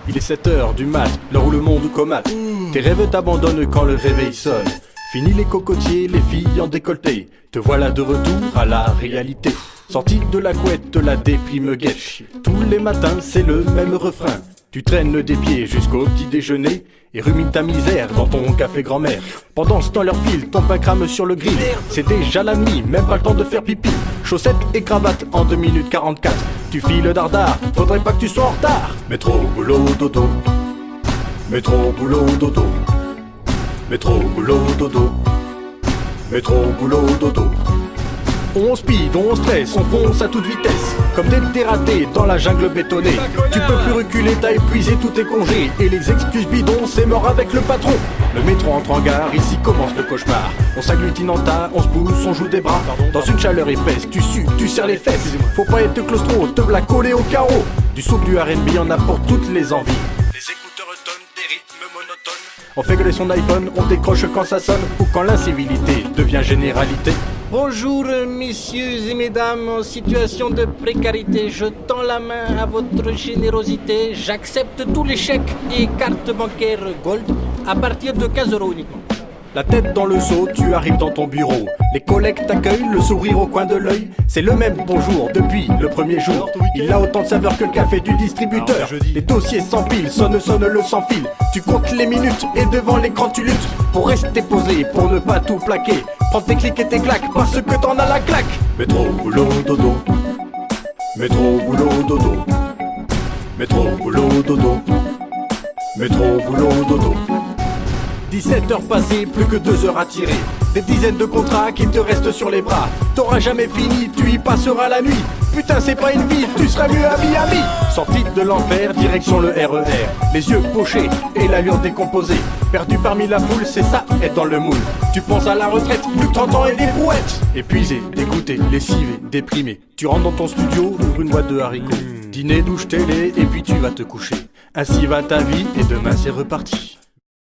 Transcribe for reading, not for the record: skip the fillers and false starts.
Il est 7h du mat, l'heure où le monde comate. Tes rêves t'abandonnent quand le réveil sonne. Fini les cocotiers, les filles en décolleté. Te voilà de retour à la réalité. Sorti de la couette, la déprime guette. Tous les matins, c'est le même refrain. Tu traînes des pieds jusqu'au petit déjeuner et rumines ta misère dans ton café grand-mère. Pendant ce temps leur file, ton pain crame sur le grill. C'est déjà la nuit, même pas le temps de faire pipi. Chaussettes et cravate en 2 minutes 44. Tu files dardard, faudrait pas que tu sois en retard. Métro, boulot, dodo. Métro, boulot, dodo. Métro, boulot, dodo. Métro, boulot, dodo. On speed, on stresse, on fonce à toute vitesse. Comme des dératés dans la jungle bétonnée. Tu peux plus reculer, t'as épuisé tous tes congés. Et les excuses bidons, c'est mort avec le patron. Le métro entre en gare, ici commence le cauchemar. On s'agglutine en tas, on se pousse, on joue des bras. Dans une chaleur épaisse, tu sues, tu serres les fesses. Faut pas être claustro, te v'la coller au carreau. Du souk, du R&B, on a pour toutes les envies. Les écouteurs tonnent des rythmes monotones. On fait gueuler son iPhone, on décroche quand ça sonne. Ou quand l'incivilité devient généralité. Bonjour messieurs et mesdames en situation de précarité, je tends la main à votre générosité, j'accepte tous les chèques et cartes bancaires Gold à partir de 15 € uniquement. La tête dans le seau, tu arrives dans ton bureau. Les collègues t'accueillent, le sourire au coin de l'œil. C'est le même bonjour depuis le premier jour. Il a autant de saveur que le café du distributeur. Les dossiers s'empilent, sonne le sans fil. Tu comptes les minutes et devant l'écran tu luttes pour rester posé, pour ne pas tout plaquer. Prends tes clics et tes claques parce que t'en as la claque. Métro, boulot, dodo. Métro, boulot, dodo. Métro, boulot, dodo. Métro, boulot, dodo. 17 heures passées, plus que 2 heures à tirer. Des dizaines de contrats qui te restent sur les bras. T'auras jamais fini, tu y passeras la nuit. Putain, c'est pas une ville, tu seras mieux à Miami. Sorti de l'enfer, direction le RER. Les yeux pochés et l'allure décomposée. Perdu parmi la foule, c'est ça, être dans le moule. Tu penses à la retraite, plus que 30 ans et des brouettes. Épuisé, dégoûté, lessivé, déprimé. Tu rentres dans ton studio, ouvre une boîte de haricots. Dîner, douche, télé, et puis tu vas te coucher. Ainsi va ta vie, et demain c'est reparti.